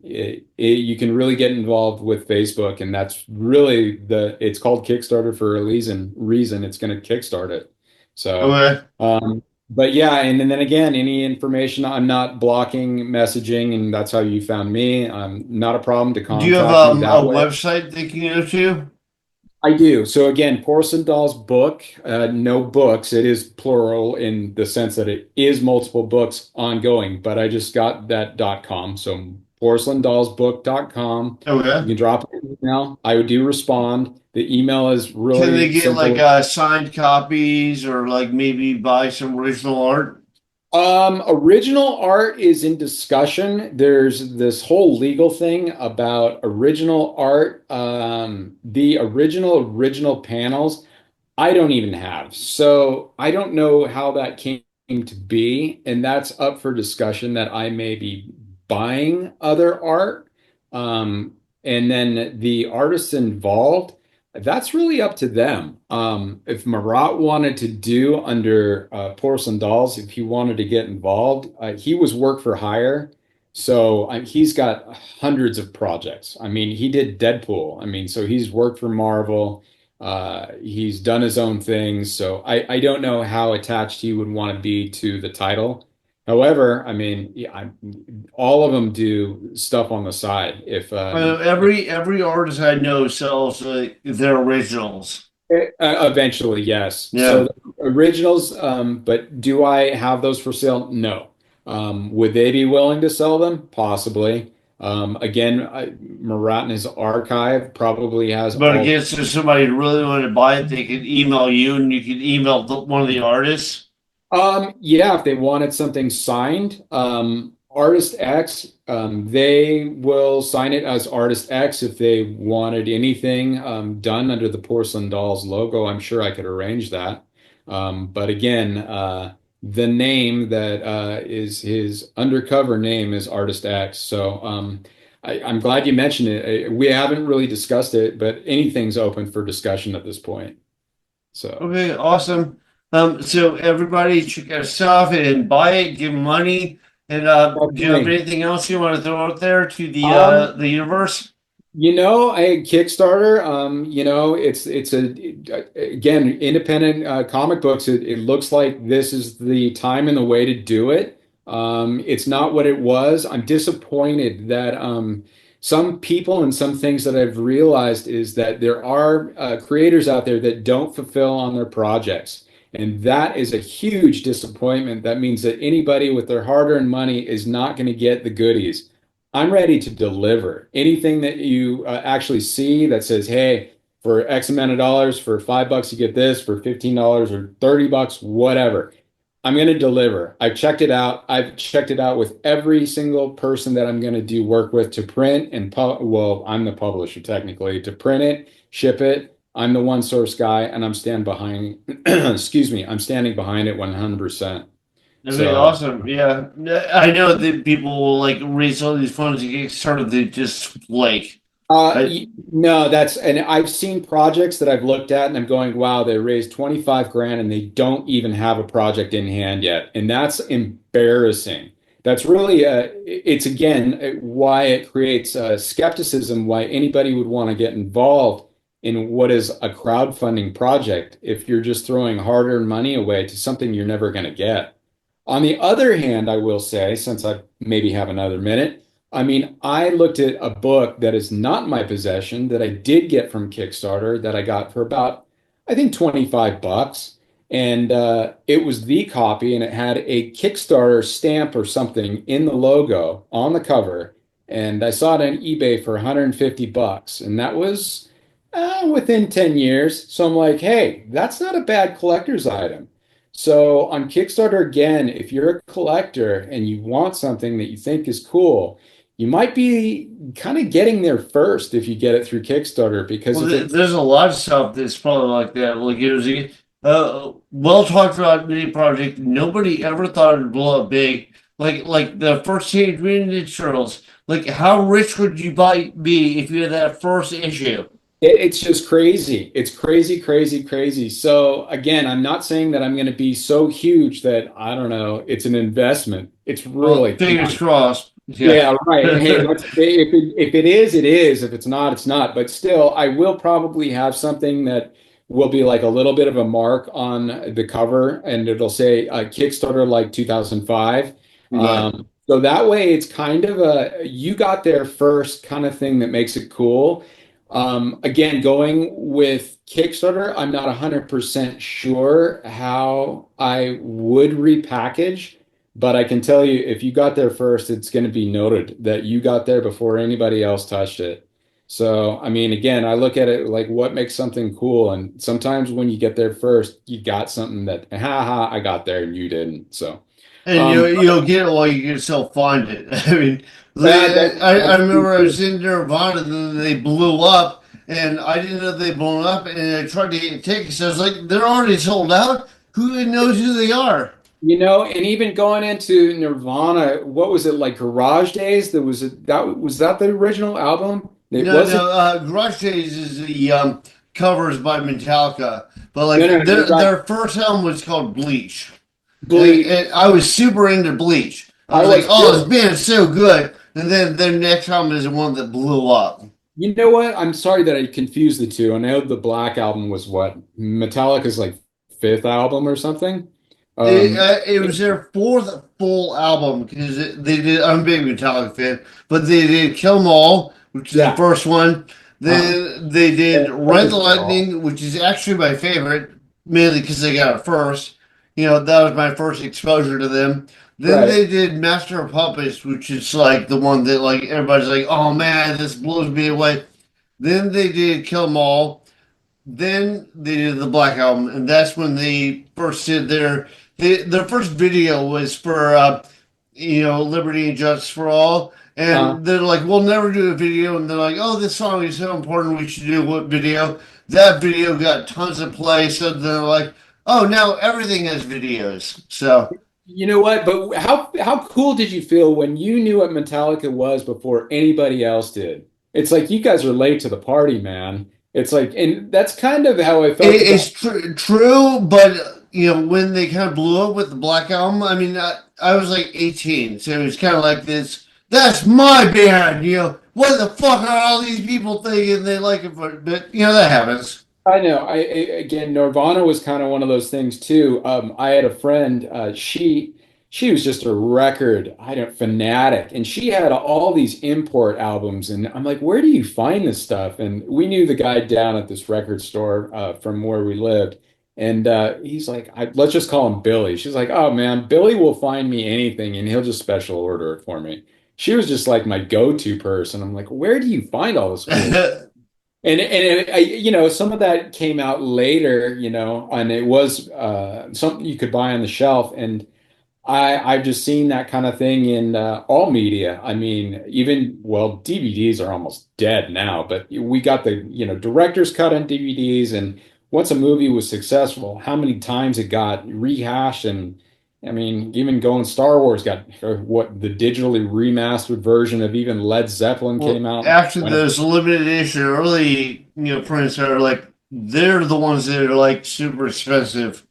you can really get involved with Facebook, and that's really it's called Kickstarter for a reason. Reason it's gonna kickstart it. So. Okay. But yeah, and then again, any information, I'm not blocking messaging, and that's how you found me. Not a problem to Do you have contact me a that way. website they can go to? I do. So again, Porcelain Doll's Book, no books. It is plural in the sense that it is multiple books ongoing, but I just got that .com. So porcelaindollsbook.com. You Okay. can drop an email. I do respond. The email is Can they really get like simple. signed copies or like maybe buy some original art? Original art is in discussion. There's this whole legal thing about original art. The original panels, I don't even have. So I don't know how that came to be, and that's up for discussion that I may be buying other art. And then the artists involved, That's really up to them. If Marat wanted to do under Porcelain Dolls, if he wanted to get involved, he was work for hire. So he's got hundreds of projects. I mean, he did Deadpool. I mean, so he's worked for Marvel. He's done his own things. So I don't know how attached he would want to be to the title. However, I mean, yeah, all of them do stuff on the side. If Every artist I know sells their originals. Eventually, yes. So Yeah. the originals, but do I have those for sale? No. Would they be willing to sell them? Possibly. Again, Murat in his archive probably has But all. against if somebody really wanted to buy it, they could email you and you could email one of the artists. Yeah, if they wanted something signed, Artist X, they will sign it as Artist X. If they wanted anything done under the Porcelain Dolls logo, I'm sure I could arrange that. But again, the name that is his undercover name is Artist X. So I'm glad you mentioned it. We haven't really discussed it, but anything's open for discussion at this point. So. Okay, awesome. So everybody check out stuff and buy it, give money. And do you have Definitely. anything else you want to throw out there to Um, the universe? a Kickstarter, it's again independent comic books. It looks like this is the time and the way to do it. It's not what it was. I'm disappointed that some people and some things that I've realized is that there are creators out there that don't fulfill on their projects. And that is a huge disappointment. That means that anybody with their hard-earned money is not going to get the goodies. I'm ready to deliver. Anything that you actually see that says, hey, for X amount of dollars, for $5 you get this, for $15 or $30, whatever. I'm going to deliver. I've checked it out. I've checked it out with every single person that I'm going to do work with to print and well, I'm the publisher technically to print it, ship it. I'm the one source guy and I'm stand behind excuse me, I'm standing behind it 100%. Okay, So awesome. Yeah, I know that people will like raise all these funds to get started. They just like, I, No, and I've seen projects that I've looked at and I'm going, wow, they raised 25 grand and they don't even have a project in hand yet. And that's embarrassing. That's really, it's again why it creates skepticism, why anybody would want to get involved in what is a crowdfunding project if you're just throwing hard-earned money away to something you're never going to get. On the other hand, I will say, since I maybe have another minute, I mean, I looked at a book that is not in my possession that I did get from Kickstarter that I got for about, I think, 25 bucks. And it was the copy, and it had a Kickstarter stamp or something in the logo on the cover. And I saw it on eBay for 150 bucks. And that was within 10 years. So I'm like, hey, that's not a bad collector's item. So on Kickstarter, again, if you're a collector and you want something that you think is cool, you might be kind of getting there first if you get it through Kickstarter because well, if it there's a lot of stuff that's probably like that. Like it was a well talked about mini project. Nobody ever thought it'd blow up big. Like the first Teenage Mutant Ninja Turtles. Like how rich would you be if you had that first issue? it's just crazy. It's crazy, crazy, crazy. So again, I'm not saying that I'm going to be so huge that I don't know, it's an investment. It's Well, really fingers not. crossed. Yeah. Yeah, right. Hey, if it is, it is. If it's not, it's not. But still, I will probably have something that will be like a little bit of a mark on the cover, and it'll say Kickstarter like 2005. Right. So that way, it's kind of a you got there first kind of thing that makes it cool. Again, going with Kickstarter, I'm not 100% sure how I would repackage. But I can tell you, if you got there first, it's going to be noted that you got there before anybody else touched it. So, I mean, again, I look at it like what makes something cool. And sometimes when you get there first, you got something that, ha ha, I got there and you didn't. So, And um, you'll get it while you can still find it. I mean, I that's true remember I too. was in Nirvana and then they blew up, and I didn't know they blown up, and I tried to get tickets. I was like, they're already sold out. Who even knows who they are? And even going into Nirvana, what was it like Garage Days? There was that the original album? It No, wasn't. no. Garage Days is the covers by Metallica, but No, no, like you're right. their first album was called Bleach, Bleach. and I was super into Bleach. I I was like, was oh, this too. band is so good, and then their next album is the one that blew up. You know what? I'm sorry that I confused the two. I know the Black album was what Metallica's like fifth album or something. Um, It was their fourth full album because they did. I'm a big Metallica fan, but they did Kill 'Em All, which is the yeah. first one. Uh, Then they did Rent the Lightning, which is actually my favorite, mainly because they got it first. You know, that was my first exposure to them. Then right. they did Master of Puppets, which is like the one that like everybody's like, oh man, this blows me away. Then they did Kill 'Em All. Then they did the Black Album, and that's when they first did their first video was for Liberty and Justice for All, Uh, and they're like, we'll never do a video, and they're like, oh, this song is so important, we should do a video. That video got tons of play, so they're like, oh, now everything has videos. So you know what? But how cool did you feel when you knew what Metallica was before anybody else did? It's like you guys were late to the party, man. It's like, and that's kind of how I felt about. it's true, but when they kind of blew up with the Black Album, I mean, I was like 18, so it was kind of like this. That's my band, What the fuck are all these people thinking they like it for? But that happens. I know. Again, Nirvana was kind of one of those things too. I had a friend. She was just a record, I don't fanatic, and she had all these import albums. And I'm like, where do you find this stuff? And we knew the guy down at this record store from where we lived, and he's like, let's just call him Billy. She's like, oh man, Billy will find me anything, and he'll just special order it for me. She was just like my go-to person. I'm like, where do you find all this cool stuff? Some of that came out later, and it was something you could buy on the shelf. And I've just seen that kind of thing in all media. I mean, even well, DVDs are almost dead now, but we got the director's cut on DVDs, and once a movie was successful, how many times it got rehashed, and I mean, even going Star Wars got what the digitally remastered version of even Led Zeppelin came Well, out. actually, those limited edition early prints are like they're the ones that are like super expensive.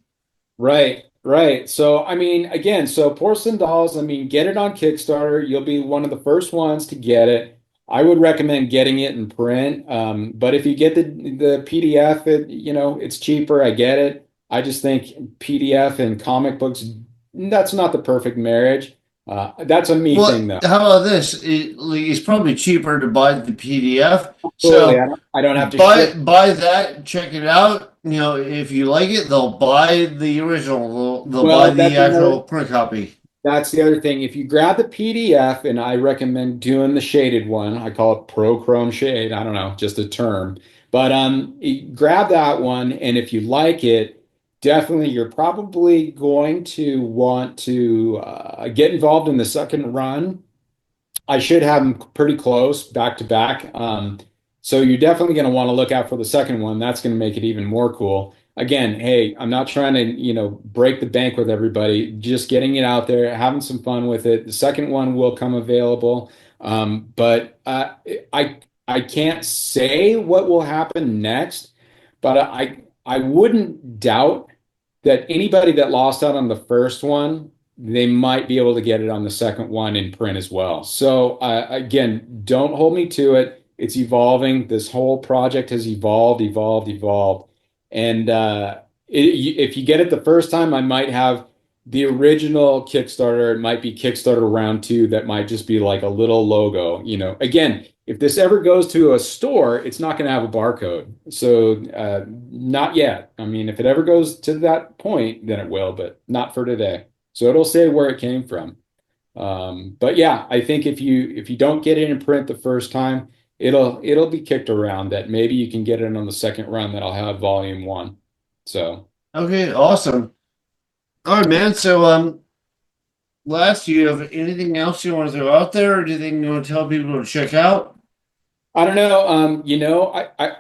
Right, right. So, I mean, again, so Porcelain Dolls, I mean, get it on Kickstarter. You'll be one of the first ones to get it. I would recommend getting it in print. But if you get the PDF, it's cheaper. I get it. I just think PDF and comic books, that's not the perfect marriage. That's a me thing, Well, though. how about this? It's probably cheaper to buy the PDF. Totally. So I don't have to buy ship. buy that, check it out. If you like it, they'll buy the original. They'll buy Well, the actual print copy. that's the other thing. If you grab the PDF, and I recommend doing the shaded one, I call it Pro Chrome Shade. I don't know, just a term. But grab that one, and if you like it, definitely you're probably going to want to get involved in the second run. I should have them pretty close back to back. So you're definitely going to want to look out for the second one. That's going to make it even more cool. Again, hey, I'm not trying to, break the bank with everybody. Just getting it out there, having some fun with it. The second one will come available. But I can't say what will happen next, but I wouldn't doubt that anybody that lost out on the first one, they might be able to get it on the second one in print as well. So again, don't hold me to it. It's evolving. This whole project has evolved, evolved, evolved. And if you get it the first time, I might have the original Kickstarter. It might be Kickstarter round two. That might just be like a little logo. Again, if this ever goes to a store, it's not going to have a barcode. So not yet. I mean, if it ever goes to that point, then it will, but not for today. So it'll say where it came from. But yeah, I think if you don't get it in print the first time, it'll be kicked around that maybe you can get it on the second run that'll have volume one. So Okay, awesome. All right, man. So last, do you have anything else you want to throw out there, or do you think you want to tell people to check out? I don't know.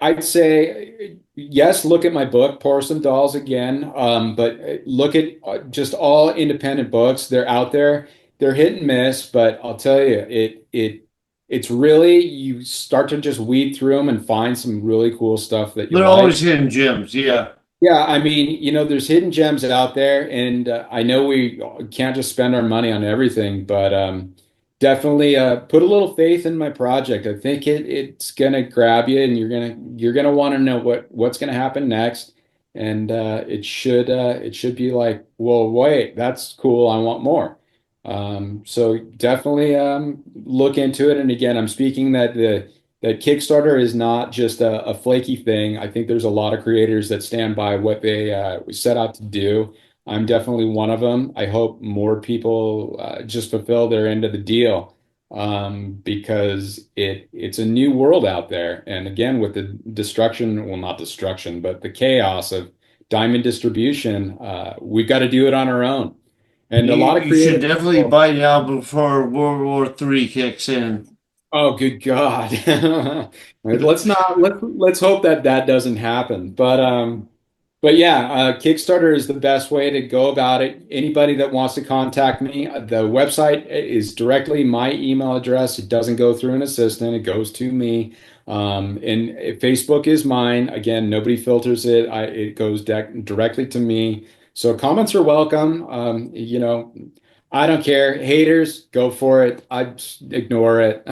I'd say yes, look at my book, Porcelain Dolls again. But look at just all independent books. They're out there. They're hit and miss, but I'll tell you, it it's really you start to just weed through them and find some really cool stuff that you They're like. always hidden gems. Yeah. Yeah, I mean, there's hidden gems out there, and I know we can't just spend our money on everything, but definitely put a little faith in my project. I think it's gonna grab you, and you're gonna want to know what's gonna happen next, and it should be like, well, wait, that's cool. I want more. So definitely look into it. And again, I'm speaking that Kickstarter is not just a flaky thing. I think there's a lot of creators that stand by what they set out to do. I'm definitely one of them. I hope more people just fulfill their end of the deal because it's a new world out there. And again, with the destruction, well, not destruction, but the chaos of diamond distribution, we've got to do it on our own. And a lot of You should creative definitely people. buy now before World War III kicks in. Oh, good God. Let's hope that that doesn't happen. But yeah, Kickstarter is the best way to go about it. Anybody that wants to contact me, the website is directly my email address. It doesn't go through an assistant, it goes to me. And Facebook is mine. Again, nobody filters it. It goes directly to me. So comments are welcome. I don't care. Haters, go for it. I just ignore it.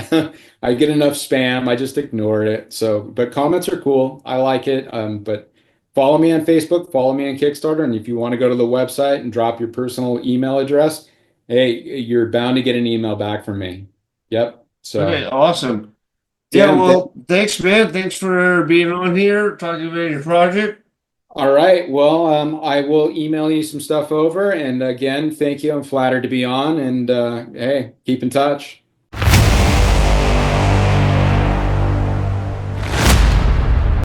I get enough spam. I just ignore it. So, but comments are cool. I like it. But follow me on Facebook, follow me on Kickstarter, and if you want to go to the website and drop your personal email address, hey, you're bound to get an email back from me. Yep. Okay, So, awesome. Yeah, Dan, well, thanks, man. Thanks for being on here, talking about your project. all right. Well, I will email you some stuff over. And again, thank you. I'm flattered to be on. And hey, keep in touch.